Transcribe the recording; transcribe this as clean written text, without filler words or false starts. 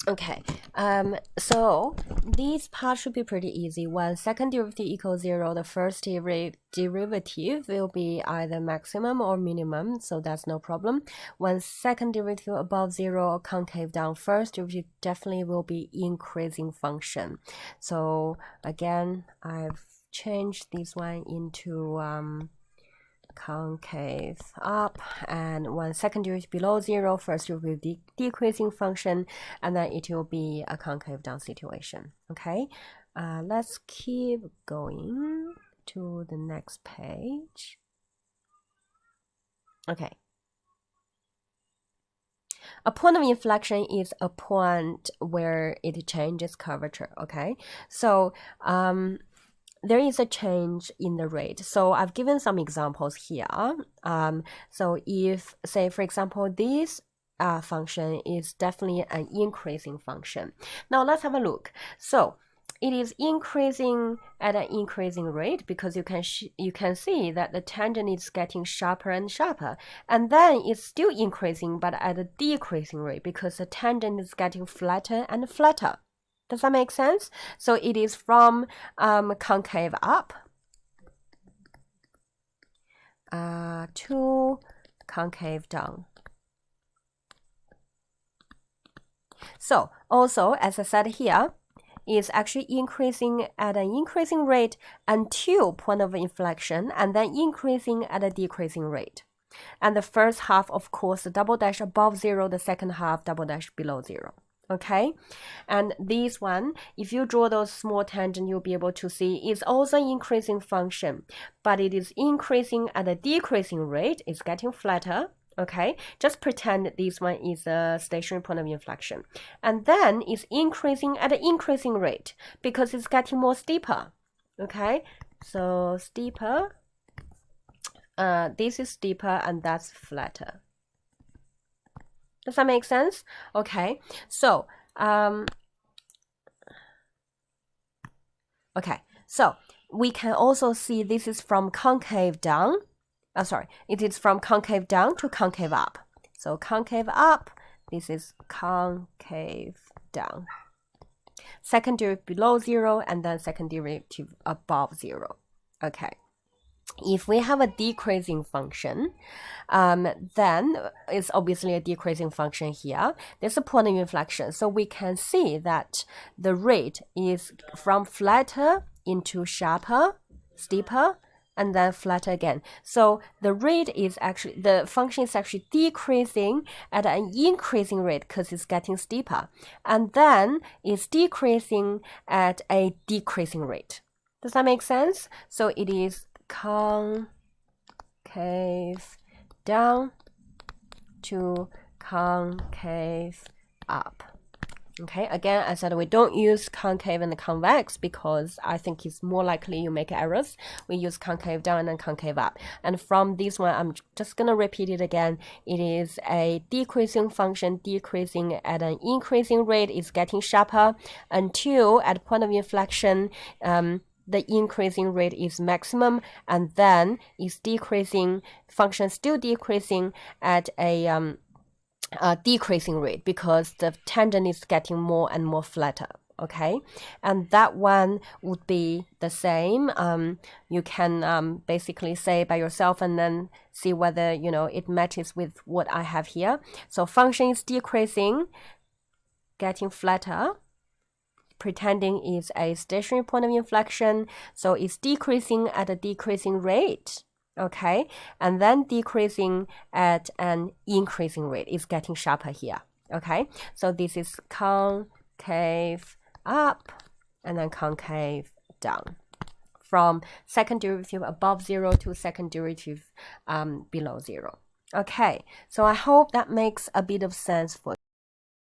Okay, so these parts should be pretty easy. When second derivative equals 0, the first derivative will be either maximum or minimum, so that's no problem. When second derivative above 0 or concave down, first derivative definitely will be increasing function. So again, I've changed this one into concave up, and when second derivative below 0, first will be decreasing function, and then it will be a concave down situation. Okay, let's keep going to the next page. Okay, a point of inflection is a point where it changes curvature. Okay, so there is a change in the rate. So I've given some examples here. So if, say, for example, this function is definitely an increasing function. Now let's have a look. So it is increasing at an increasing rate because you can see that the tangent is getting sharper and sharper, and then it's still increasing but at a decreasing rate because the tangent is getting flatter and flatter. Does that make sense? So it is from concave up to concave down. So also, as I said here, is actually increasing at an increasing rate until point of inflection, and then increasing at a decreasing rate. And the first half, of course, the double dash above 0, the second half double dash below 0. Okay, and this one, if you draw those small tangent, you'll be able to see it's also increasing function, but it is increasing at a decreasing rate. It's getting flatter. Okay, just pretend this one is a stationary point of inflection, and then it's increasing at an increasing rate because it's getting more steeper. Okay, so steeper, this is steeper and that's flatter. Does that make sense? Okay, so we can also see this is from concave down. It is from concave down to concave up. So concave up, this is concave down. Second derivative below 0, and then second derivative above 0. Okay. If we have a decreasing function, then it's obviously a decreasing function here. There's a point of inflection. So we can see that the rate is from flatter into sharper, steeper, and then flatter again. So the rate is actually, the function is actually decreasing at an increasing rate because it's getting steeper. And then it's decreasing at a decreasing rate. Does that make sense? So it is concave down to concave up. Okay, again, I said we don't use concave and convex because I think it's more likely you make errors. We use concave down and concave up. And from this one, I'm just going to repeat it again. It is a decreasing function, decreasing at an increasing rate. It's getting sharper until at point of inflection, the increasing rate is maximum, and then it's decreasing, function still decreasing at a decreasing rate because the tangent is getting more and more flatter. Okay, and that one would be the same. You can basically say by yourself and then see whether it matches with what I have here. So function is decreasing, getting flatter, pretending is a stationary point of inflection, so it's decreasing at a decreasing rate. Okay, and then decreasing at an increasing rate. It's getting sharper here. Okay, so this is concave up and then concave down, from second derivative above 0 to second derivative below 0. Okay, so I hope that makes a bit of sense for you.